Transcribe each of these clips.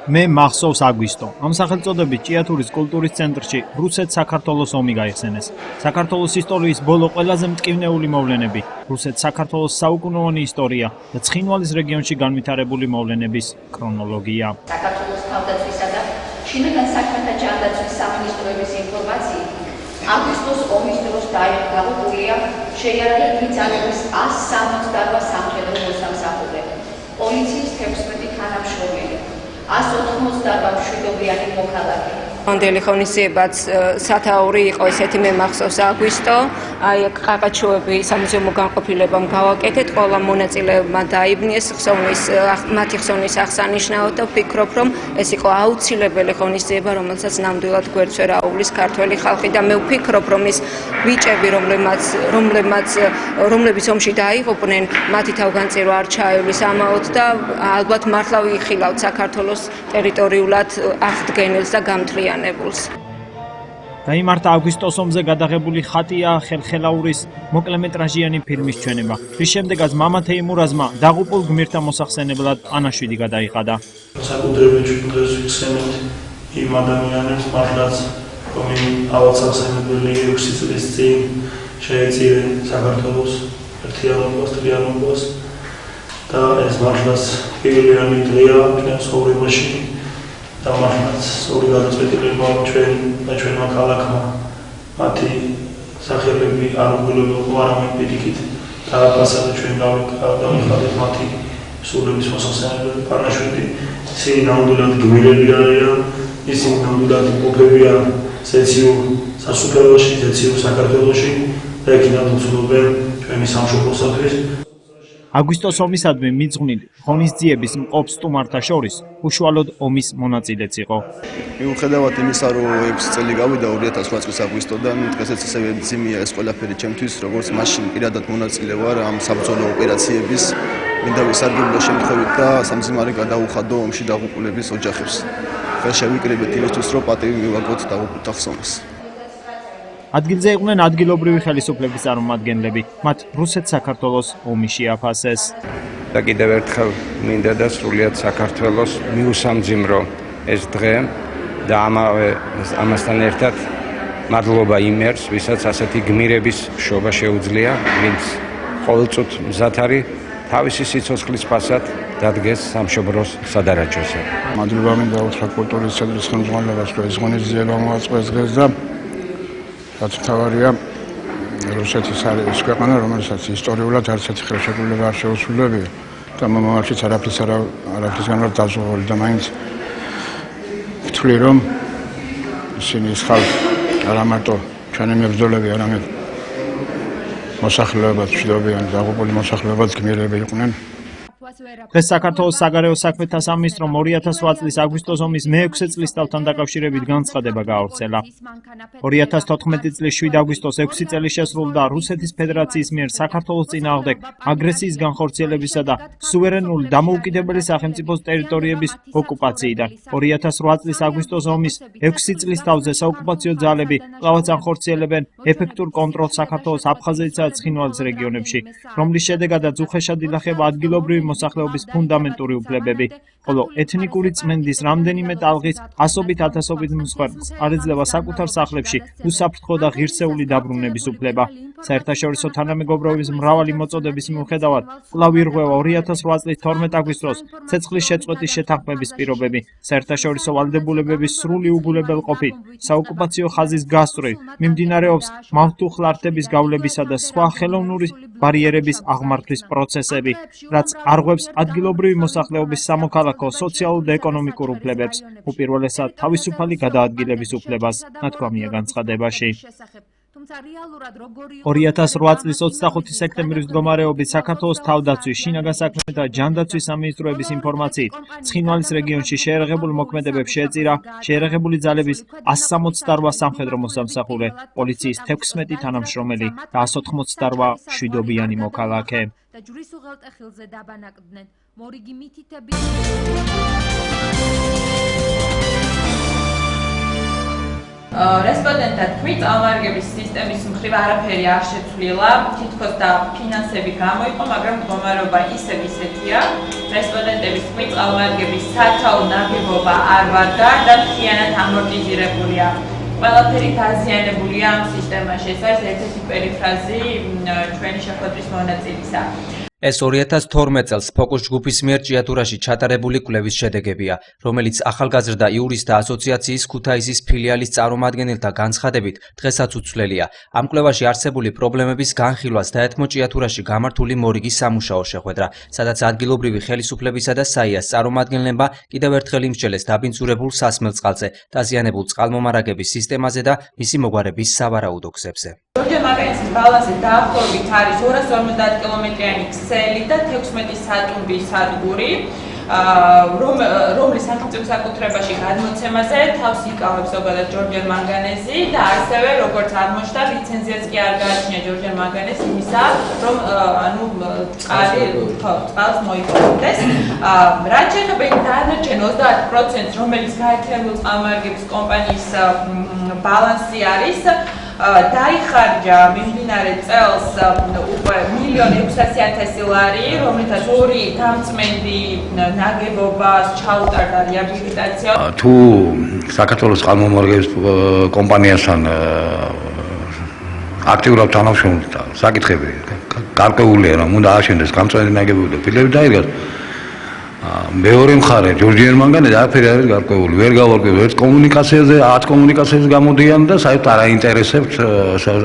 მე მახსოვს აგვისტო. ამ სახელწოდებით ჭიათურის კულტურის ცენტრში რუსეთ-საქართველოს ომი გაიხსენეს. საქართველოს ისტორიის ბოლო ყველაზე მტკივნეული მოვლენები, რუსეთ-საქართველოს საუკუნოვანი ისტორია და ცხინვალის რეგიონში განვითარებული მოვლენების ქრონოლოგია. საქართველოს თავდაცვისა და შინაგან საქმეთა ჯანდაცვის სამინისტროების ინფორმაციით, აგვისტოს ომის დროს დაღუპულია შეიარაღებული მიწანების 168 სამხედრო მოსამსახურე, პოლიციის 16 თანამშრომელი, 188 მშვიდობიანი მოქალაქე. Ანდელი ღონისძიებაც სათაური იყო ესეთი მე მახსოვს აგვისტო, აი ყაყაჩოები სამუზეუმო განყოფილებამ გავაკეთეთ, ყველა მონაწილეებმა დაიბნიეს მათი ხსოვნის აღსანიშნავად და ვფიქრობ, რომ ეს იყო აუცილებელი ღონისძიება, რომელსაც ნამდვილად გვერდს ვერ აუვლის ქართველი ხალხი და მე ვფიქრობ, რომ ის ბიჭები, რომლებიც ომში დაიღუპნენ, მათი თავგანწირვა არ ჩაივლის ამაოდ და ალბათ მართლა ვიხილავთ საქართველოს ტერიტორიულად აღდგენილს და გამთლიანებულს. გაიმართა აგვისტოს ომზე გადაღებული ხატია ხელხელაურის მოკლემეტრაჟიანი ფილმის ჩვენება, რის შემდეგაც მამა თეიმურაზმა დაღუპულ გმირთა მოსახსენებლად ანაშვიდი გადაიხადა. საკუთრებით დღეს ვიხსენებთ იმ ადამიანებს, მართლაც რომელი ავაცახსენებელი 6 წლის წინ შეეწირნენ საქართველოს ერთიანობას, თლიანობას და ეს მართლაც პირველი დღეა ჩვენ ცხოვრებაში. და მართლაც ორი გადაწყვეტილება ჩვენმა ქალაქმა მათი სახელები არ უგულებელყო არამედ პირიქით დააფასა და ჩვენ დავიხადეთ მათი სულების მოსახსენებლად პარაშვიდი. ისინი ნამდვილად გმირები არიან, ისინი ნამდვილად იმყოფებიან სეციურ სასუფეველში, სეციურ საქართველოში და იქიდან უცნობენ ჩვენი სამშობლოსათვის. აგვისტოს ომისადმი მიძღვნილი ღონისძიების მყოფ სტუმართა შორის უშუალოდ ომის მონაწილეც იყო. მიუხედავად იმისა, რომ 6 წელი გავიდა 2008 წლის აგვისტოდან, დღესაც ისევე ძიმია ეს ყველაფერი ჩემთვის, როგორც მაშინ პირადად მონაწილე ვარ ამ საბრძოლო ოპერაციების, მინდა ვისარგებლო შემთხვევით და სამძიმარე გადაუხადო ომში დაღუპულების ოჯახებს. ხელ შევიკრიბეთ იმისთვის, რომ პატივი მივაგოთ დაღუპულთა ხსოვნას. ადგილზე იყვნენ ადგილობრივი ხელისუფლების წარმომადგენლები, მათ რუსეთ-საქართველოს ომი შეაფასეს. და კიდევ ერთხელ მინდა და სრულიად საქართველოს მიუსამძიმრო ეს დღე და ამასთან ერთად მადლობა იმერს, ვისაც ასეთი გმირების შობა შეუძლია, ვინც ყოველწუთ მზად არის თავისი სიცოცხლის ფასად დადგეს სამშობლოს სადარაჯოზე. მადლობა მინდა უთხრა კულტურის ცენტრის ხელმძღვანელობას, რომ ეს ღონისძიება მოაწყეს დღეს და რაც მთავარია, რუსეთის არის ის ქვეყანა, რომელსაც ისტორიულად არც ერთი ხელშეკრულება არ შეუსრულებია და მომავალშიც არაფრისგან არ დაზღვეული და მაინც ვთვლი, რომ ისინი ის ხალხი არა მარტო ჩვენი მებრძოლები, არამედ მოსახლეობაც, მშვიდობიანი დაღუპული მოსახლეობაც გმირები იყვნენ. დღეს საქართველოს საგარეო საქმეთა სამინისტრომ 2008 წლის აგვისტოს ომის მე-6 წლისთავთან დაკავშირებით განცხადება გაავრცელა. 2014 წლის 7 აგვისტოს 6 წელი შესრულდა რუსეთის ფედერაციის მიერ საქართველოს წინააღმდეგ აგრესიის განხორციელებისა და სუვერენული დამოუკიდებელი სახელმწიფოს ტერიტორიების ოკუპაციიდან. 2008 წლის აგვისტოს ომის 6 წლის თავზე საოკუპაციო ძალები კვლავაც ანხორციელებენ ეფექტურ კონტროლს საქართველოს აფხაზეთისა და ცხინვალის რეგიონებში, რომლის შედეგადაც უხეშად ილახება ადგილობრივი მოსახლეობის ფუნდამენტური უფლებები, ხოლო ეთნიკური წმენდის რამდენიმე ტალღის ასობით ათასობით მსხვერპლს არ ეძლევა საკუთარ სახლებში უსაფრთხო და ღირსეული დაბრუნების უფლება. საერთაშორისო თანამეგობრობის მრავალი მოწოდების მიუხედავად კვლავ ირღვევა 2008 წლის 12 აგვისტოს ცეცხლის შეწყვეტის შეთანხმების პირობები, საერთაშორისო ვალდებულებების სრული უგულებელყოფით, საოკუპაციო ხაზის გასწვრივ მიმდინარეობს მავთუხლართების გავლებისა და სხვა ხელოვნური ბარიერების აღმართვის პროცესები, რაც არღვევს ადგილობრივი მოსახლეობის სამოქალაქო, სოციალურ და ეკონომიკურ უფლებებს, უპირველესად თავისუფალი გადაადგილების უფლებას, ნათქვამია განცხადებაში. 2008 წლის 25 სექტემბრის მდგომარეობით საქართველოს თავდაცვის, შინაგან საქმეთა და ჯანდაცვის სამინისტროების ინფორმაციით, ცხინვალის რეგიონში შეიარაღებულ მოქმედებებს შეეწირა შეიარაღებული ძალების 168 სამხედრო მოსამსახურე, პოლიციის 16 თანამშრომელი და 188 მშვიდობიანი მოქალაქე. და ჯვრის უღელტეხილზე დაბანაკდნენ მორიგი მითითები რესპონდენტთა თქმით, წამოარგების სისტემის მხრივ არაფერი არ შეცვლილა, თითქოს და ფინანსები გამოიყო, მაგრამ მდგომარეობა ისევ ისეთია. რესპონდენტების თქმით, წამოარგების სათაო ნაგებობა არ ვარდა და მთლიანად ამორტიზირებულია. ყველაფერი დაზიანებულია ამ სისტემაში. ეს არის ერთ-ერთი პერიფრაზი ჩვენი შეხვედრის მონაწილისა. ეს 2012 წელს ფოკუს ჯგუფის მიერ ჭიათურაში ჩატარებული კვლევის შედეგებია, რომელიც ახალგაზრდა იურისტთა ასოციაციის ქუთაისის ფილიალის წარმომადგენელთა განცხადებით დღესაც უცვლელია. ამ კვლევაში არსებული პრობლემების განხილვას დაეთმო ჭიათურაში გამართული მორიგის სამუშაო შეხვედრა, სადაც ადგილობრივი ხელისუფლებისა და საიას წარმომადგენლებმა კიდევ ერთხელ იმსჯელეს დაბინძურებულ სასმელ წყალზე, დაზიანებულ წყალმომარაგების სისტემაზე და მისი მოგვარების სავარაუდო გზებზე. ჯორჯე მაგალითის ბალანსი დაახლოებით არის 250 კილომეტრიანი ქსელი და 16 სატუმბი სადგური, რომლის სახელმწიფო საკუთრებაში გადმოცემაზე თავს იკავებს ზოგადად ჯორჯე მანგანეზი და ასევე როგორც აღმოჩნდა ლიცენზიაც კი არ გააჩნია ჯორჯე მანგანეზს იმისა, რომ წყალს მოიპოვდეს. რაც შეეხება დანარჩენ 30%, რომელიც გაერთიანებული წყალმომარაგების კომპანიის ბალანსი არის, დაიხარჯა მიმდინარე წელს უკვე 1.600.000 ლარი, რომლითაც 2 დამწმენდი ნაგებობას ჩაუტარდა რეაბილიტაცია. თუ საქართველოს წყალმომარაგების კომპანიასთან აქტიურად თანამშრომლობთ, საკითხები გარკვეულია, რომ უნდა აშენდეს გამწვანე ნაგებობები და ფილები დაირგას. მეორე მხარე ჯორჯიერ მანგანეზი არაფერი არის გარკვეული, ვერ გავარკვევ ერთ კომუნიკაციაზე, 10 კომუნიკაციაზე გამოდიან და საერთოდ არ აინტერესებთ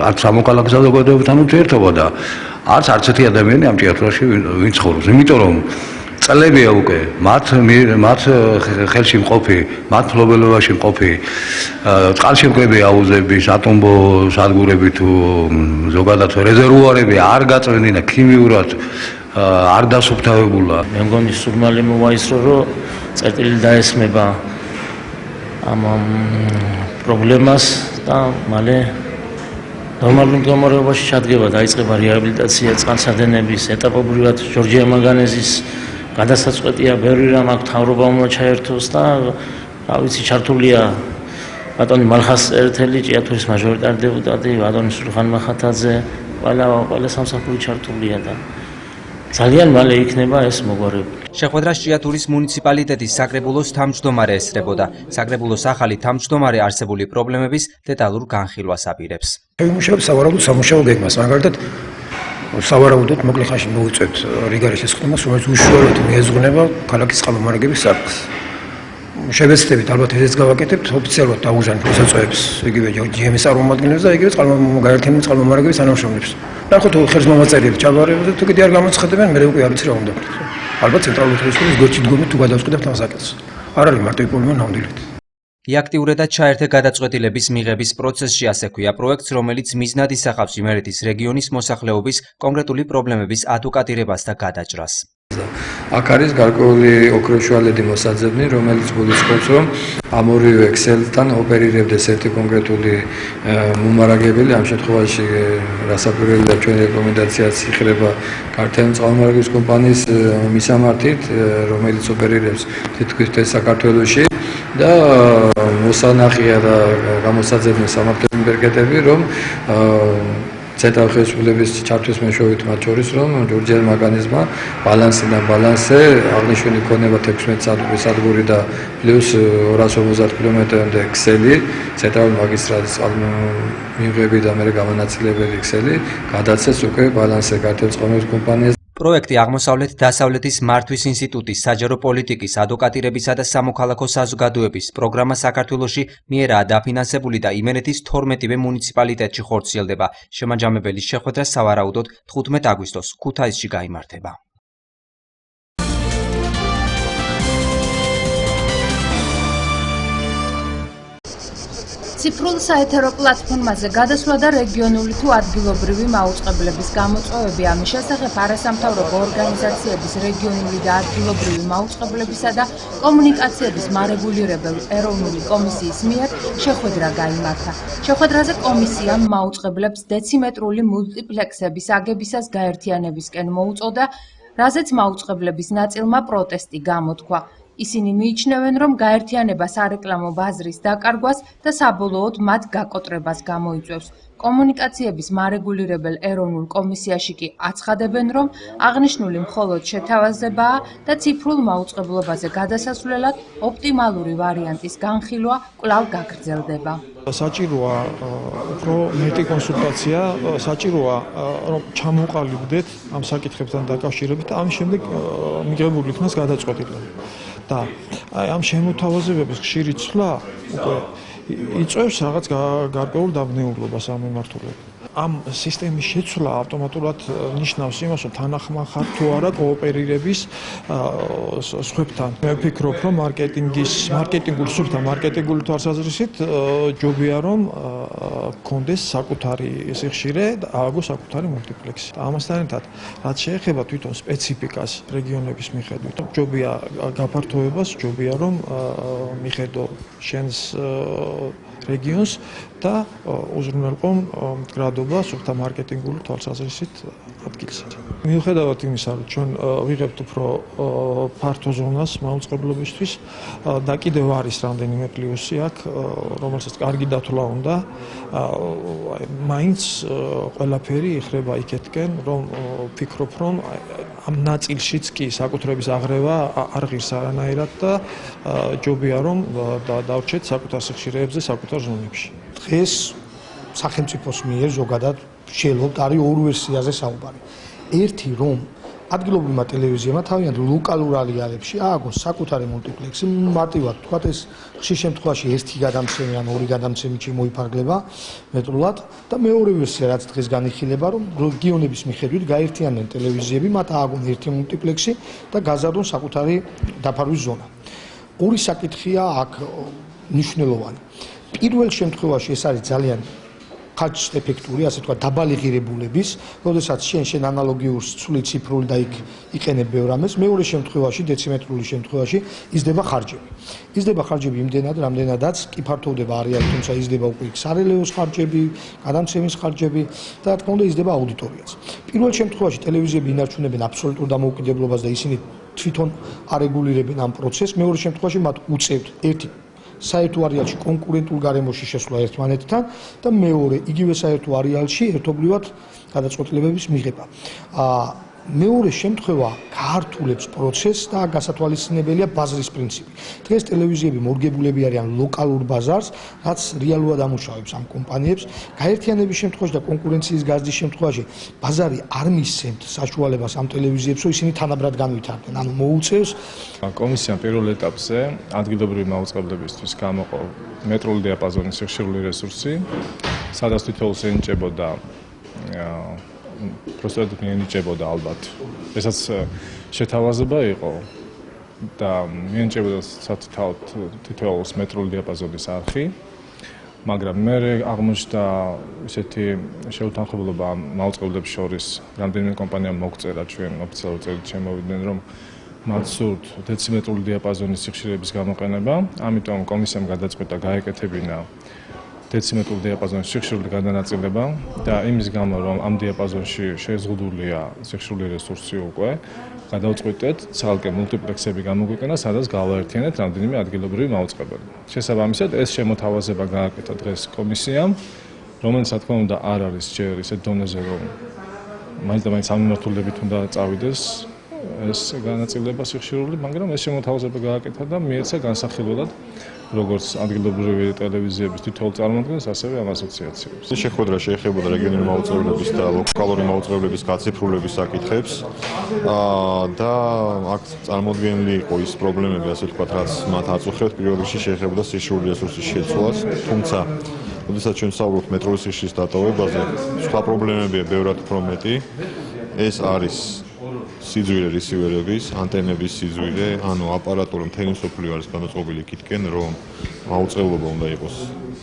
არც სამოქალაქო საზოგადოებასთან ურთიერთობა და არც ერთი ადამიანი ამ ჭიათურაში ვინც ცხოვრობს. იმიტომ რომ წლებია უკვე მათ ხელში მყოფი, მათ მფლობელობაში მყოფი წყალშემკრები აუზების, ატომბო სადგურები თუ ზოგადად რეზერვუარები არ გაწმენდინა ქიმიურად არ დასუფთავებულა. მე მგონი სურმალი მოვაისრო, რომ წერტილი დაესმება ამ პრობლემას და მალე ნორმალურ მდგომარეობაში ჩადგება, დაიწყება რეაბილიტაცია წყალსადენების, ეტაპობრივად ჯორჯია მანგანეზის გადასაწყვეტია, ბევრი რამ აქ მთავრობა უნდა ჩაერთოს და რა ვიცი, ჩართულია ბატონი მალხას ერთელი, ჭიათურის მაჟორიტარი დეპუტატი, ბატონი სულხან მახათაძე, ყველა სამსახური ჩართულია და ძალიან მალე იქნება ეს მოგვარებული. შეხვედრას ჭიათურის მუნიციპალიტეტის საკრებულოს თავმჯდომარე ესწრებოდა. საკრებულოს ახალი თავმჯდომარე არსებული პრობლემების დეტალურ განხილვას აპირებს. ვიმუშავებ სავარაუდო სამუშაო გეგმას, მაგალითად სავარაუდოდ მოკლე ხანში მოვიწევთ რიგარის შესყიდვას, რომელიც უშუალოდ მიეზღუნება ქალაქის წყალმომარაგების სარკმელს. შევეცდებით ალბათ ესეც გავაკეთებთ, ოფიციალურად დავუჟანთ მოსაწვევებს იგივე GM-ის წარმომადგენლებს და იგივე გაერთიანებული წყალმომარაგების თანამშრომლებს. ნახოთ ხერხს მომაწერიებს ჩაბარებულებს და თუ კიდე არ გამოცხადებენ, მე უკვე არ ვიცი რა უნდა ვქნათ. ალბათ ცენტრალური ხელისუფლების გვერდში დგომით თუ გადავწყვეტებთ ამ საკითხს. არ არის მარტო პრობლემა ნამდვილად. იაქტიურებად ჩაერთე გადაწყვეტილების მიღების პროცესში ასე ქვია პროექტს, რომელიც მიზნად ისახავს იმერეთის რეგიონის მოსახლეობის კონკრეტული პრობლემების ადვოკატირებას და გადაჭრას. აქ არის გარკვეული ოქროშუალედი მოსაძებნი, რომელიც გულისხმობს, რომ ამ ორივე ქსელთან ოპერირებდეს ერთი კონკრეტული მომარაგებელი. ამ შემთხვევაში რასაკვირველია, ჩვენი რეკომენდაციაც იხილება გაერთიანებული წყალმომარაგების კომპანიის მისამართით, რომელიც ოპერირებს თითქმის საქართველოში და მოსანახია და გამოსაძებნი სამართლებრივი ბერკეტები, რომ ცენტრალური ხელისუფლების ჩართვის მეშვეობით მათ შორის, რომ ჯორჯიერ მანგანეზმა ბალანსიდან ბალანსზე აღნიშნული ქონება 16 სადგური და პლუს 250 კილომეტრამდე ქსელი, ცენტრალური მაგისტრალის წყალმომიღები და მერე გამონაწილებელი ქსელი გადაცეს უკვე ბალანსზე გაერთიანებული წყალმომარაგების კომპანიას. პროექტი აღმოსავლეთ-დასავლეთის მართვის ინსტიტუტის საჯარო პოლიტიკის, ადვოკატირებისა და სამოქალაქო საზოგადოების პროგრამა საქართველოში მიერაა დაფინანსებული და იმერეთის 12-ვე მუნიციპალიტეტში ხორციელდება. შემაჯამებელი შეხვედრა სავარაუდოდ 15 აგვისტოს ქუთაისში გაიმართება. ციფრულ საეთერო პლატფორმაზე გადასვლა და რეგიონული თუ ადგილობრივი მაუწყებლების გამოწვევები ამის შესახებ არასამთავრობო ორგანიზაციების რეგიონული და ადგილობრივი მაუწყებლებისა და კომუნიკაციების მარეგულირებელ ეროვნული კომისიის მიერ შეხვედრა გაიმართა. შეხვედრაზე კომისიამ მაუწყებლებს დეციმეტრული მულტიპლექსების აგებისას გაერთიანებისკენ მოუწოდა, რაზეც მაუწყებლების ნაწილმა პროტესტი გამოთქვა. ისინი მიიჩნევენ, რომ გაერთიანება სარეკლამო ბაზრის დაკარგვას და საბოლოოდ მათ გაკოტრებას გამოიწვევს. კომუნიკაციების მარეგულირებელ ეროვნულ კომისიაში კი აცხადებენ, რომ აღნიშნული მხოლოდ შეთავაზებაა და ციფრულ მაუწყებლობაზე გადასასვლელად ოპტიმალური ვარიანტის განხილვა კვლავ გაგრძელდება. საჭიროა უფრო მეტი კონსულტაცია, საჭიროა რომ ჩამოყალიბდეთ ამ საკითხებთან დაკავშირებით და ამის შემდეგ მიღებული იქნას გადაწყვეტილება. და ამ შემოთავაზებების ხშირი ცვლა უკვე იწვევს რაღაც გარკვეულ დაბნეულობას ამ მიმართულებით. ამ სისტემის შეცვლა ავტომატურად ნიშნავს იმას, რომ თანახმახარ თუ არა კოოპერირების სხვებთან. მე ვფიქრობ, რომ მარკეტინგული თვალსაზრისით ჯობია რომ გქონდეს საკუთარი სიხშირე და ააგოს საკუთარი მულტიპლექსი. ამასთან ერთად, რაც შეეხება თვითონ სპეციფიკას რეგიონების მიხედვით, ჯობია გაფართოებას, ჯობია რომ მიხედო შენს რეგიონს და უზრუნველყო მდგრადობა სუფთა მარკეტინგული თვალსაზრისით ადგილზე. მიუხედავად იმისა, რომ ჩვენ ვიღებთ უფრო ფართო ზონას მაუწყებლობისთვის და კიდევ არის რამდენიმე პლუსი აქ, რომელსაც კარგი დათვლა უნდა, მაინც ყველაფერი იხრება იქეთკენ, რომ ვფიქრობ, რომ ამ ნაწილშიც კი საკუთრების აღრევა არ ღირს არანაირად და ჯობია რომ დავრჩეთ საკუთარ სიხშირეებზე, საკუთარ ზონებში. დღეს სახელმწიფოს მიერ ზოგადად შეიძლება არის ორ ვერსიაზე საუბარი. ერთი რომ ადგილობრივმა ტელევიზიებმა თავიანთ ლოკალურ არეალებში ააგოს საკუთარი მულტიპლექსი, მარტივად თქვათ ეს ხშირ შემთხვევაში ერთი გადამცემი ან ორი გადამცემი მოიფარგლება მეტრულად და მეორე ვერსია რაც დღეს განიხილება რომ რეგიონების მიხედვით გაერთიანდნენ ტელევიზიები, მათ ააგონ ერთი მულტიპლექსი და გაზარდონ საკუთარი დაფარვის ზონა. ორი საკითხია აქ მნიშვნელოვანი. პირველ შემთხვევაში ეს არის ძალიან ხარჯ-ეფექტური, ასე თქვა დაბალი ღირებულების, როდესაც შენ ანალოგიურს ცვლი ციფრული და იქ იყენებ ბევრ ამას, მეორე შემთხვევაში, დეციმეტრული შემთხვევაში იზრდება ხარჯები. იზრდება ხარჯები იმდენად, რამდენადაც კი ფართოვდება არეალი, თუმცა იზრდება უკვე იქ სარელეოს ხარჯები, გადამცემის ხარჯები და რა თქმა უნდა იზრდება აუდიტორიაც. პირველ შემთხვევაში ტელევიზიები ინარჩუნებენ აბსოლუტურ დამოუკიდებლობას და ისინი თვითონ არეგულირებენ ამ პროცესს, მეორე შემთხვევაში მათ უწევთ ერთი საერთო არეალში კონკურენტულ გარემოში შესვლა ერთმანეთთან და მეორე იგივე საერთო არეალში ერთობლივად გადაწყვეტილებების მიღება. მეორე შემთხვევა გაართულებს პროცესს და გასათვალისწინებელია ბაზრის პრინციპი. დღეს ტელევიზიები მორგებულები არიან ლოკალურ ბაზარს, რაც რეალურად ამუშავებს ამ კომპანიებს. გაერთიანების შემთხვევაში და კონკურენციის გაზრდის შემთხვევაში ბაზარი არ მისცემთ საშუალებას ამ ტელევიზიებს, რომ ისინი თანაბრად განვითარდნენ. ანუ მოუწევს კომისიამ პირველ ეტაპზე ადგილობრივი მაუწყებლებისთვის გამოყო მეტრული დიაპაზონის სიხშირული რესურსი, სადაც თითოეულს ენიჭებოდა პროსტატ მიენიჭებოდა ალბათ. ესაც შეთავაზება იყო და მიენიჭებოდა სათავთ თითოეულს მეტრული დიაპაზონის არხი, მაგრამ მე აღმოჩნდა ისეთი შეუთანხმებლობა მაუწყებლებს შორის, რამდენიმე კომპანიამ მოგწერა ჩვენ ოფიციალურ წერილით შემოვიდნენ, რომ მათ სურთ დეციმეტრული დიაპაზონის სიხშირეების გამოყენება, ამიტომ კომისიამ გადაწყვეტა გაეკეთებინა დეციმეტრული დიაპაზონის სიხშირული გადანაწილება და იმის გამო რომ ამ დიაპაზონში შეზღუდულია სიხშირული რესურსი უკვე გადავწყვეტეთ ცალკე მულტიპლექსები გამოგვიყენა, სადაც გავაერთიანეთ რამდენიმე ადგილობრივი მაუწყებელი. შესაბამისად ეს შემოთავაზება გააკეთა დღეს კომისიამ, რომელიც რა თქმა უნდა არ არის ჯერ ისეთ დონეზე, რომ მაინც და მაინც ამ მიმართულებით უნდა წავიდეს ეს განაწილება სიხშირული, მაგრამ ეს შემოთავაზება გააკეთა და მიეცა განსახილველად როგორც ადგილობრივი ტელევიზიების თითოეულ წარმოადგენს, ასევე ამ ასოციაციებს. შეხვედრა შეეხებოდა რეგიონული მაუწყებლების და ლოკალური მაუწყებლების გაციფრულების საკითხებს და აქ წარმოდგენილი იყო ის პრობლემები, ასე ვთქვათ, რაც მათ აწუხებთ, პირველ რიგში შეეხებოდა სიხშირული რესურსის შეცვლას, თუმცა როდესაც ჩვენ ვსაუბრობთ მეტრული სიხშირის დატოვებაზე, სხვა პრობლემებია ბევრად უფრო მეტი. ეს არის სიძვირე რისივერების, ანტენების სიძვირე, ანუ აპარატურა მთელი მსოფლიო არის გადაწყობილი იქითკენ, რომ მაუწყებლობა უნდა იყოს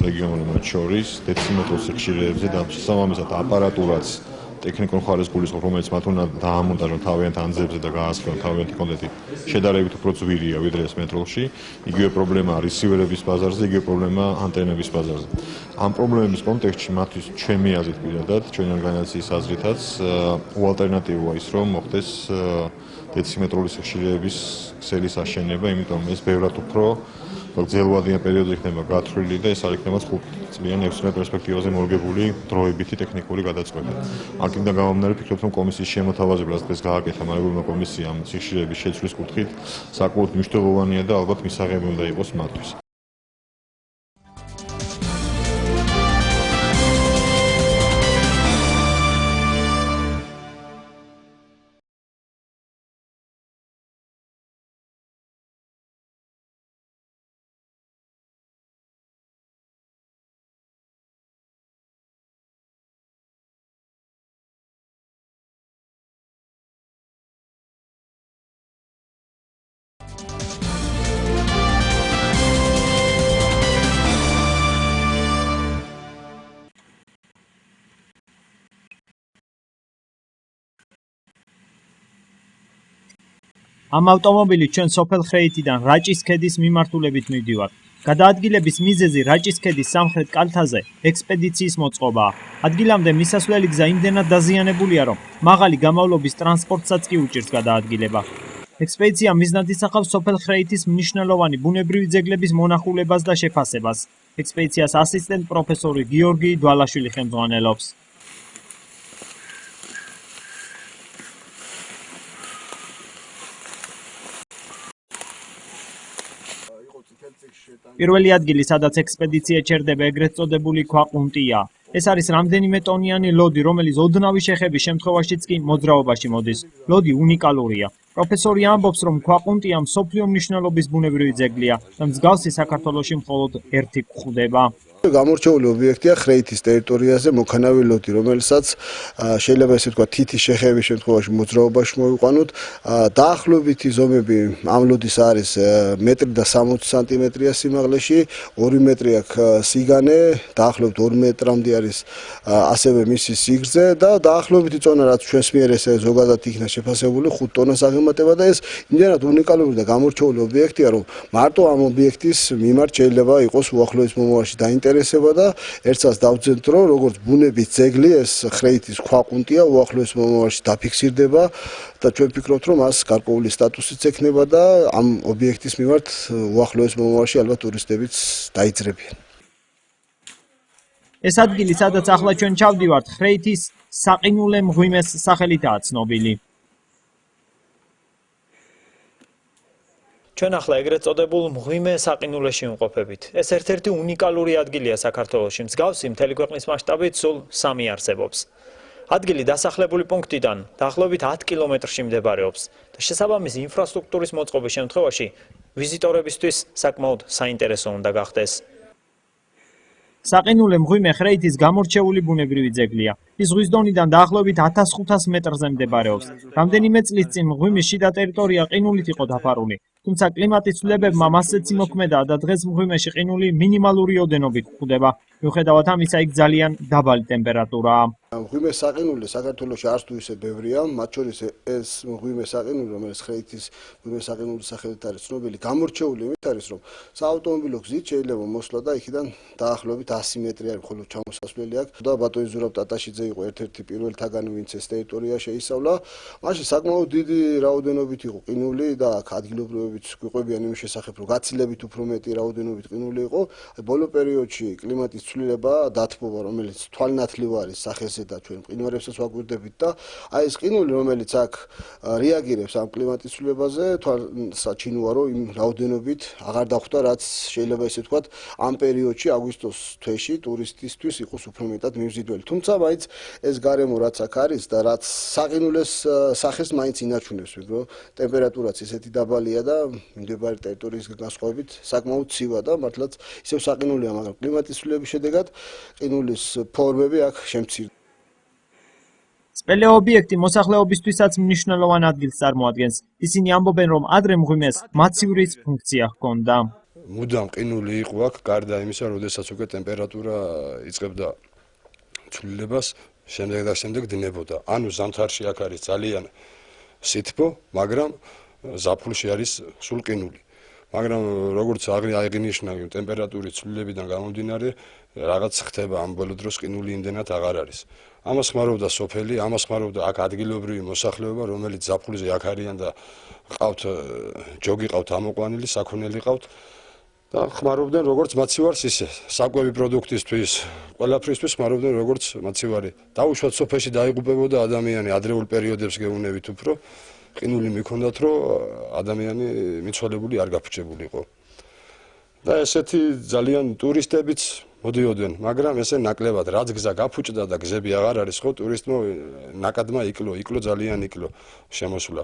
რეგიონული მათ შორის, დეციმეტრულ სიხშირეებზე და შესაბამისად აპარატურაც ტექნიკურ მხარეს გულისხმობ, რომელიც მათ უნდა დაამონტაჟონ თავიანთ ანძებზე და გაასხელონ თავიანთი კონტენტი, შედარებით უფრო ძვირია ვიდრე ეს მეტროლში. იგივე პრობლემაა რისივერების ბაზარზე, იგივე პრობლემაა ანტენების ბაზარზე. ამ პრობლემების კონტექსტში მათთვის ჩემი აზრით პირადად, ჩვენი ორგანიზაციის აზრითაც უალტერნატივოა ის, რომ მოხდეს დეციმეტრული სიხშირეების ქსელის აშენება, იმიტომ ეს ბევრად უფრო გრძელვადიან პერიოდზე იქნება გათვლილი და ეს არ იქნება 5 წლიან 6 წლიან პერსპექტივაზე მორგებული დროებითი ტექნიკური გადაწყვეტა. აქედან გამომდინარე ვფიქრობ, რომ კომისიის შემოთავაზებაც დღეს გააკეთა მარაგულმა კომისიამ სიხშირეების შეცვლის კუთხით საკმაოდ მნიშვნელოვანია და ალბათ მისაღები უნდა იყოს მათთვის. ამ ავტომობილით ჩვენ სოფელ ხრეითიდან რაჭის ქედის მიმართულებით მივდივართ. გადაადგილების მიზეზი რაჭის ქედის სამხრეთ კალთაზე ექსპედიციის მოწყობაა. ადგილამდე მისასვლელი გზა იმდენად დაზიანებულია, რომ მაღალი გამავლობის ტრანსპორტსაც კი უჭირს გადაადგილება. ექსპედიცია მიზნად ისახავს სოფელ ხრეითის მნიშვნელოვანი ბუნებრივი ძეგლების მონახულებას და შეფასებას. ექსპედიციას ასისტენტ პროფესორი გიორგი დვალაშვილი ხელმძღვანელობს. პირველი ადგილი, სადაც ექსპედიცია ჩერდება, ეგრეთ წოდებული ქვაყუნტია. ეს არის რამდენიმე ტონიანი ლოდი, რომელიც ოდნავი შეხების შემთხვევაშიც კი მოძრაობაში მოდის. ლოდი უნიკალურია. პროფესორი ამბობს, რომ ქვაყუნტია მსოფლიო მნიშვნელობის ბუნებრივი ძეგლია და მსგავსი საქართველოში მხოლოდ ერთი გვხვდება. გამორჩეული ობიექტია ხრეითის ტერიტორიაზე მოქანავი ლოდი, რომელსაც შეიძლება ესე ვთქვა თითის შეხების შემთხვევაში მოძრაობაში მოვიყვანოთ. დაახლოებითი ზომები ამ ლოდის არის 1 და 60 სანტიმეტრია სიმაღლეში, 2 მეტრი აქვს სიგანე, დაახლოებით 2 მეტრამდე არის ასევე მისი სიგრძე და დაახლოებითი წონა, რაც ჩვენს მიერ ესე ზოგადად იქნა შეფასებული 5 ტონას აღემატება და ეს იმდენად უნიკალური და გამორჩეული ობიექტია, რომ მარტო ამ ობიექტის მიმართ შეიძლება იყოს უახლოეს მომავალში დაინტერესება და ერთსაც დავძენთ, რომ როგორც ბუნების ძეგლი ეს ხრეითის ქვაყუნტია უახლოეს მომავალში დაფიქსირდება და ჩვენ ვფიქრობთ, რომ მას გარკვეული სტატუსიც ექნება და ამ ობიექტის მიმართ უახლოეს მომავალში ალბათ ტურისტებიც დაიძრებიან. ეს ადგილი, სადაც ახლა ჩვენ ჩავდივართ, ხრეითის საყინულე მღვიმეს სახელითაა ცნობილი. ჩვენ ახლა ეგრეთ წოდებულ მღვიმე საყინულეში ვიმყოფებით. ეს ერთ-ერთი უნიკალური ადგილია საქართველოში. მსგავსი მთელი ქვეყნის მასშტაბით სულ 3 არსებობს. ადგილი დასახლებული პუნქტიდან დაახლოებით 10 კილომეტრში მდებარეობს და შესაბამისი ინფრასტრუქტურის მოწყობის შემთხვევაში ვიზიტორებისთვის საკმაოდ საინტერესო უნდა გახდეს. საყინულე მღვიმე ხრეითის გამორჩეული ბუნებრივი ძეგლია. ის ზღვის დონიდან დაახლოებით 1500 მეტრზე მდებარეობს. რამდენიმე წლის წინ მღვიმის შიდა ტერიტორია ყინულით იყო დაფარული. თუმცა კლიმატის ცვლილებებმა მასზე იმოქმედა და დღეს მღვიმეში ყინული მინიმალური ოდენობით გვხვდება. მიუხედავად ამისა, იქ ძალიან დაბალი ტემპერატურაა. მღვიმეს საყინული საქართველოში არც თუ ისე ბევრია, მათ შორის ეს მღვიმეს საყინული, რომელიც ხრეითის მღვიმეს საყინულის სახელით არის ცნობილი, გამორჩეული იმით არის, რომ საავტომობილო გზით შეიძლება მოსვლა და იქიდან დაახლოებით 100 მეტრი არის მხოლოდ ჩამოსასვლელი აქვს და ბატონი ზურაბ ტატაშიძე იყო ერთ-ერთი პირველთაგანი, ვინც ეს ტერიტორია შეისწავლა. მაშინ საკმაოდ დიდი რაოდენობით იყო ყინული და აქ ადგილობრივებიც გვიყვებიან იმის შესახებ, რომ გაცილებით უფრო მეტი რაოდენობით ყინული იყო. ბოლო პერიოდში კლიმატის ცვლილება, დათბობა, რომელიც თვალნათლივ არის სახეზე და ჩვენ მყინვარებსაც ვაგვირდებით და აი ეს ყინული, რომელიც აქ რეაგირებს ამ კლიმატის ცვლილებაზე, საჩინოა, რომ იმ რაოდენობით აღარ დახვდა, რაც შეიძლება ესე ვთქვათ, ამ პერიოდში აგვისტოს თვეში ტურისტისთვის იყოს უფრო მეტად მიმზიდველი. თუმცა მაინც ეს გარემო რაც აქ არის და რაც საყინულეს სახეს მაინც ინარჩუნებს, ვიგო ტემპერატურაც ისეთი დაბალია და მიმდებარე ტერიტორიის განსხვავებით საკმაოდ ცივა და მართლაც ისევ საყინულია, მაგრამ კლიმატის ცვლილების შედეგად ყინულის ფორმები აქ შემცირდა. სპელე ობიექტი მოსახლეობისთვისაც მნიშვნელოვან ადგილს წარმოადგენს. ისინი ამბობენ, რომ ადრე მღვიმეს მაცივრის ფუნქცია ჰქონდა. მუდამ ყინული იყო აქ, გარდა იმისა, როდესაც უკვე ტემპერატურა იწყებდა ცვლილებას, შემდეგ დინებოდა. ანუ ზამთარში აქ არის ძალიან სითბო, მაგრამ ზაფხულში არის სულ ყინული. მაგრამ როგორც აღინიშნა ტემპერატურის ცვლილებიდან გამომდინარე, რაღაც ხდება ამ ბოლო დროს ყინული იმდენად აღარ არის. ამას ხმარობდა სოფელი, ამას ხმარობდა აქ ადგილობრივი მოსახლეობა, რომელიც ზაფხულზე აქ არიან და ყავთ ჯოგი ყავთ ამოყვანილი, საქონელი ყავთ და ხმარობდნენ როგორც მაცივარს ისე საკვები პროდუქტისთვის, ყველაფრისთვის ხმარობდნენ როგორც მაცივარი. დაუშვათ სოფელში დაიღუპებოდა ადამიანი ადრეულ პერიოდებს გეუბნებით უფრო ყინული მიქონდათ, რომ ადამიანი მიცვალებული არ გაფრჩებულიყო. და ესეთი ძალიან ტურისტებიც მოდიოდნენ, მაგრამ ესე ნაკლებად, რაც გზა გაფუჭდა და გზები აღარ არის, ხო, ტურისტმა ნაკადმა იკლო ძალიან იკლო შემოსვლა.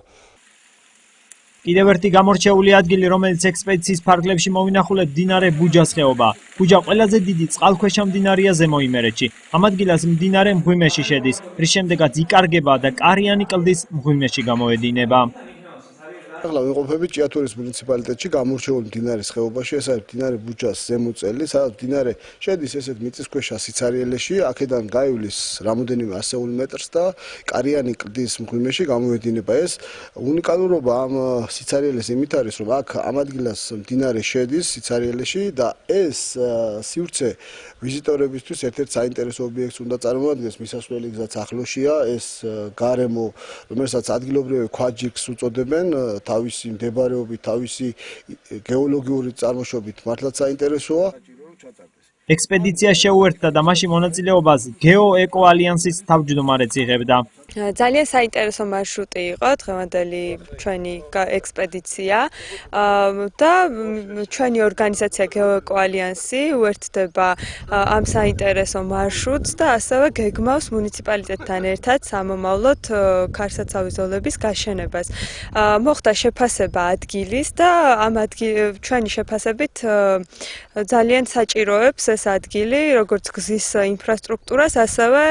კიდევ ერთი გამორჩეული ადგილი, რომელიც ექსპედიციის ფარგლებში მოვინახულეთ, მდინარე ბუჯას ხეობა. ბუჯა ყველაზე დიდი წყალქვეშა მდინარეა ზემო იმერეთში. ამ ადგილას მდინარე მღვიმეში შედის, რის შემდეგაც იკარგება და კარიანი კლდის მღვიმეში გამოედინება. ახლა ვიმყოფებით ჭიათურის მუნიციპალიტეტში გამორჩეული მდინარის ხეობაში, ეს არის მდინარე ბუჯას ზემო წელი, სადაც მდინარე შედის ესეთ მიწისქვეშა სიცარიელეში, აქედან გაივლის რამოდენიმე ასეული მეტრს და კარიანი კლდის მღვიმეში გამოედინება. ეს უნიკალურობა ამ სიცარიელეს იმით არის, რომ აქ ამ ადგილას მდინარე შედის სიცარიელეში და ეს სივრცე ვიზიტორებისთვის ერთ-ერთ საინტერესო ობიექტს უნდა წარმოადგენს, მისასვლელი გზაც ახლოშია, ეს გარემო, რომელსაც ადგილობრივი ქვაჯირკს უწოდებენ, თავისი მდებარეობით, თავისი გეოლოგიური წარმოშობით მართლაც საინტერესოა. ექსპედიცია შეუერთდა და მასში მონაწილეობას გეო-ეკო ალიანსის თავმჯდომარეც იღებდა. ძალიან საინტერესო მარშრუტი იყო დღევანდელი ჩვენი ექსპედიცია და ჩვენი ორგანიზაცია გეო-ეკო ალიანსი უერთდება ამ საინტერესო მარშრუტს და ასევე გეგმავს მუნიციპალიტეტთან ერთად სამომავლოდ ქარსაცავი ზოლების გაშენებას. მოხდა შეფასება ადგილის და ამ ჩვენი შეფასებით ძალიან საჭიროებს ეს ადგილი, როგორც გზის ინფრასტრუქტურას, ასევე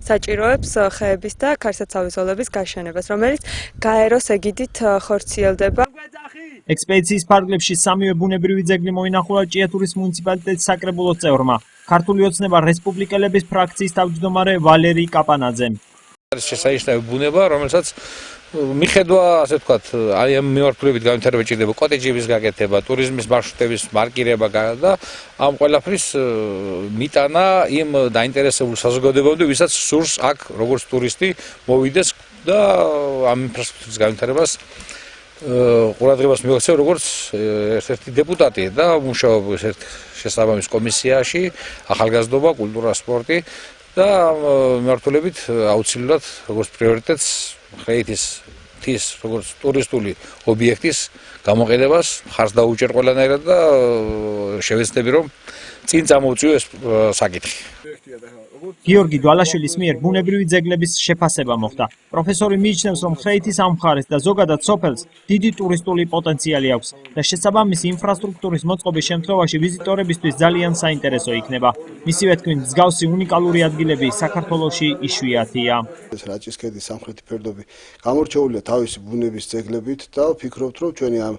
საჭიროებს ხეების და ქარსაცავი ზოლების გაშენებას, რომელიც გაეროს ეგიდით ხორციელდება. ექსპედიციის ფარგლებში სამივე ბუნებრივი ძეგლი მოინახულა ჭიათურის მუნიციპალიტეტის საკრებულოს წევრმა, ქართული ოცნება რესპუბლიკელების ფრაქციის თავმჯდომარე ვალერი კაპანაძემ. არის შესანიშნავი ბუნება, რომელსაც მიხედვა, ასე ვთქვათ, აი ამ მიმართულებით განვითარება ჭირდება კოტეჯების გაკეთება, ტურიზმის მარშრუტების მარკირება და ამ ყველაფრის მიტანა იმ დაინტერესებულ საზოგადოებამდე, ვისაც სურს აქ როგორც ტურისტი მოვიდეს და ამ ინფრასტრუქტურის განვითარებას ყურადღებას მიაქცევ როგორც ერთ-ერთი დეპუტატი და მუშაობს ერთ შესაბამის კომისიაში, ახალგაზრდობა, კულტურა, სპორტი და მიმართულებით აუცილებლად როგორც პრიორიტეტს ხეითის მთის როგორც ტურისტული ობიექტის გამოყენებას ხარს დაუჭერ ყველანაირად და შევეცდები რომ წინ წამოვწიო ეს საკითხი. გიორგი დვალაშვილის მიერ ბუნებრივი ძეგლების შეფასება მოხდა. პროფესორი მიიჩნევს, რომ ხეითის ამ მხარეს და ზოგადად სოფელს დიდი ტურისტული პოტენციალი აქვს და შესაბამისი ინფრასტრუქტურის მოწყობის შემთხვევაში ვიზიტორებისთვის ძალიან საინტერესო იქნება. მისივე თქმით, მსგავსი უნიკალური ადგილები საქართველოში იშვიათია. ეს რაჭის ქედის სამხრეთი ფერდობი გამორჩეულია თავისი ბუნების ძეგლებით და ვფიქრობთ, რომ ჩვენი ამ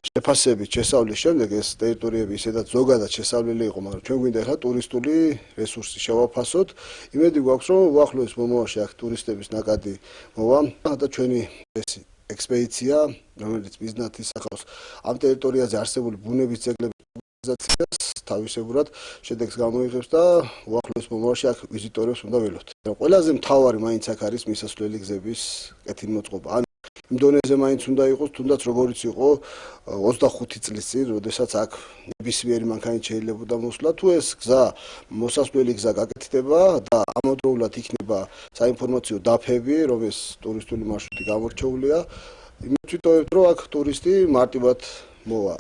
შეფასებით შესავლის შემდეგ ეს ტერიტორიები ისედაც ზოგადად შესავლელი იყო, მაგრამ ჩვენ გვინდა ახლა ტურისტული რესურსი შევაფასოთ. იმედი გვაქვს, რომ უახლოეს მომავალში აქ ტურისტების ნაკადი მოვა და ჩვენი ეს ექსპედიცია, რომელიც მიზნად ისახავს ამ ტერიტორიაზე არსებული ბუნების ძეგლების ორგანიზაციას, თავისებურად შედეგს გამოიღებს და უახლოეს მომავალში აქ ვიზიტორებს უნდა ველოთ. ყველაზე მთავარი მაინც აქ არის მისასვლელი გზების კეთილმოწყობა. იმ დონეზე მაინც უნდა იყოს, თუნდაც როგორიც იყო 25 წლის წინ, როდესაც აქ ნებისმიერი მანქანით შეიძლებოდა მოსვლა, თუ ეს გზა, მოსასვლელი გზა გაკეთდება და ამავდროულად იქნება საინფორმაციო დაფები, რომ ეს ტურისტული მარშრუტი გამორჩეულია, იმით ვიტოვებთ, რომ აქ ტურისტი მარტივად მოვა.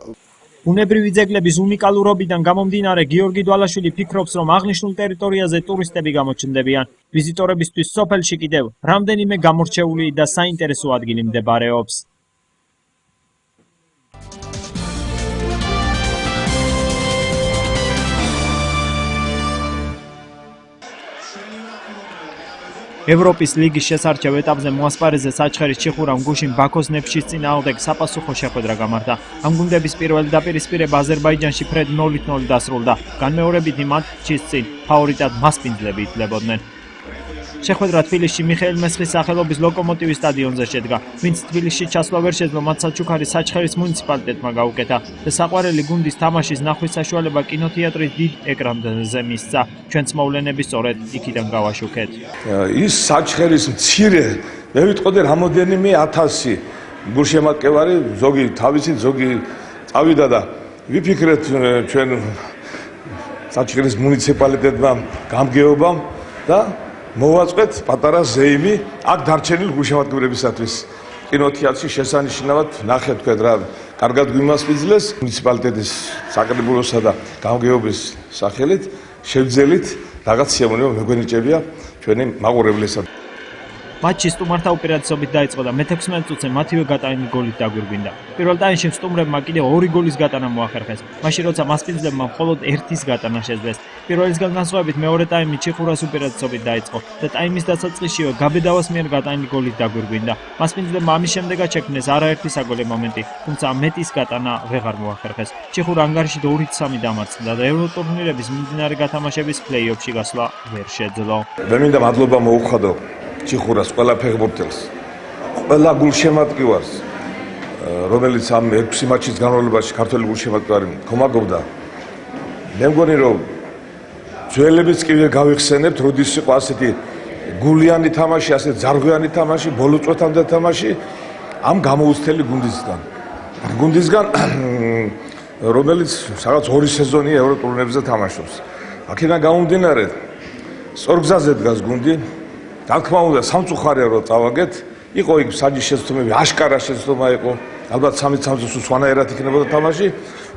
ბუნებრივი ძეგლების უნიკალურობიდან გამომდინარე, გიორგი დვალაშვილი ფიქრობს, რომ აღნიშნულ ტერიტორიაზე ტურისტები გამოჩნდებიან. ვიზიტორებისთვის სოფელში კიდევ რამდენიმე გამორჩეული და საინტერესო ადგილი მდებარეობს. ევროპის ლიგის შესარჩევ ეტაპზე მოასპარეზე საჩხერის ჩიხურამ გუშინ ბაქოს ნეფშის წინააღმდეგ sapasukho შეხვედრა გამართა. ამ გუნდების პირველი დაპირისპირება აზერბაიჯანში ფრედ 0-0 დასრულდა. განმეორებითი მატჩის წინ ფავორიტად მასპინძლები ითვლებოდნენ. შეხვედრა თბილისში მიხეილ მესხის სახელობის ლოკომოტივის სტადიონზე შედგა, ვინც თბილისში ჩასვლა ვერ შეძლო, მათ საჩუქარი საჩხერის მუნიციპალიტეტმა გაუკეთა და საყვარელი გუნდის თამაშის ნახვის საშუალება კინოთეატრის დიდ ეკრანზე მისცა. ჩვენც მოვლენები სწორედ იქიდან გავაშუქეთ. ის საჩხერის მცირე, მე ვიტყოდი რამოდენიმე 1000 გულშემატკივარი, ზოგი თავისით, ზოგი წავიდა და ვიფიქრეთ ჩვენ საჩხერის მუნიციპალიტეტმა გამგეობამ და მოვაწყეთ პატარა ზეიმი აქ დარჩენილ გულშემატკივრებისათვის. კინოთეატრში შესანიშნავად ნახეთ თქვენ რა კარგად გვიმასპინძლეს მუნიციპალიტეტის საკრებულოსა და გამგეობის სახელით შევძელით რაღაც სიამოვნება მეგვენიჭებია ჩვენი მაყურებლისადმი. მატჩი სტუმართა უპირატესობით დაიწყო და მე-16 წუთზე მათივე გატანილი გოლით დაგვირგვინდა. პირველ ტაიმში სტუმრებმა კიდევ 2 გოლის გატანა მოახერხეს, მაშინ როცა მასპინძლებმა მხოლოდ 1-ის გატანა შეძლეს. პირველისგან განსხვავებით მეორე ტაიმი ჩიხურას უპირატესობით დაიწყო და ტაიმის დასაწყისშივე გაბედავას მიერ გატანილი გოლით დაგვირგვინდა. მასპინძლებმა ამის შემდეგაც შექმნეს არაერთი საგოლე მომენტი, თუმცა მეტის გატანა ვეღარ მოახერხეს. ჩიხურა ანგარიში 2-3 დამარცხდა და ევროტურნირების მიმდინარე გათამაშების პლეი-ოფში გასვლა ვერ შეძლო. მე მინდა მადლობა მოუხადო ჩიხურას ყველა ფეხბურთელს, ყველა გულშემატკივარს, რომელიც ამ 6 მატჩის განმავლობაში ქართველი გულშემატკივარი მქონაგობდა. მე მგონი რომ ძველებიც კი ვერ გავიხსენებთ, როდის იყო ასეთი გულიანი თამაში, ასეთი ძარღვიანი თამაში, ბოლო წუთამდე თამაში ამ გამოუცდელი გუნდისგან, რომელიც რაღაც 2 სეზონია ევროტურნირებზე თამაშობს. აქედან გამომდინარე, სწორგზაზე დგას გუნდი. რა თქმა უნდა, სამწუხარია რომ წავაგეთ, იყო იქ საჯის შეცდომები, აშკარა შეცდომა იყო, ალბათ 3-3 სვანაერად იქნებოდა თამაში,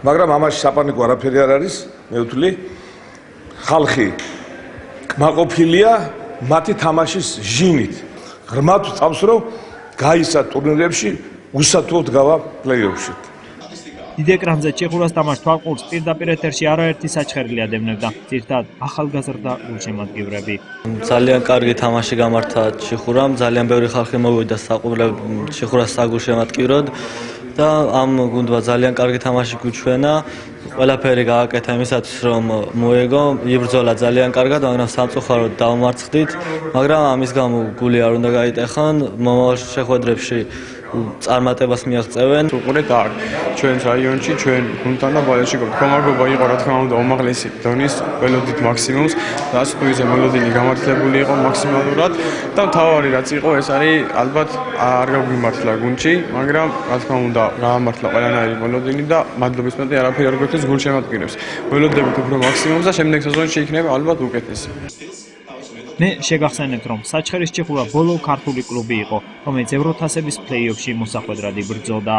მაგრამ ამაში საპანიკო არაფერი არ არის, მე ვთვლი, ხალხი კმაყოფილია მათი თამაშის ჟინით. ღრმად ვწავს, რომ გაისა ტურნირებში, უსათუოდ გავა პლეი-ოფში. დიდ ეკრანზე ჩიხურას თამაშს თვალყურს პირდაპირ ეთერში არაერთი საჩხერილი ადევნებდა, ძირითადად ახალგაზრდა გულშემატკივრები. ძალიან კარგი თამაში გამართა ჩიხურამ, ძალიან ბევრი ხალხი მოვიდა ჩიხურას საგულშემატკივროდ და ამ გუნდმა ძალიან კარგი თამაში გვიჩვენა. ყველაფერი გააკეთა იმისათვის, რომ მოეგო, იბრძოლა ძალიან კარგად, მაგრამ სამწუხაროდ დავმარცხდით, მაგრამ ამის გამო გული არ უნდა გაიტეხონ, მომავალ შეხვედრებში წარმატებას მიაღწევენ. უყურე და ჩვენს რაიონში, ჩვენ გუნდთან და ბალეტში მდგომარეობა იყო რა თქმა უნდა უმაღლესი დონის, ველოდით მაქსიმუმს და ასეთუიზე მელოდინი გამართლებული იყო მაქსიმალურად და მთავარი რაც იყო ეს არის ალბათ არ გაგვიმართლა გუნდში, მაგრამ რა თქმა უნდა გაამართლა ყველანაირი მელოდინი და მადლობის მეტი არაფერი არ გვექცეს გულშემატკივრებს. ველოდებით უფრო მაქსიმუმს და შემდეგ სეზონში იქნება ალბათ უკეთესი. მე შეგახსენებთ, რომ საჩხერის ჩიხურა ბოლო ქართული კლუბი იყო, რომელიც ევროთასების პლეი-ოფში მოსახვედრად იბრძოდა.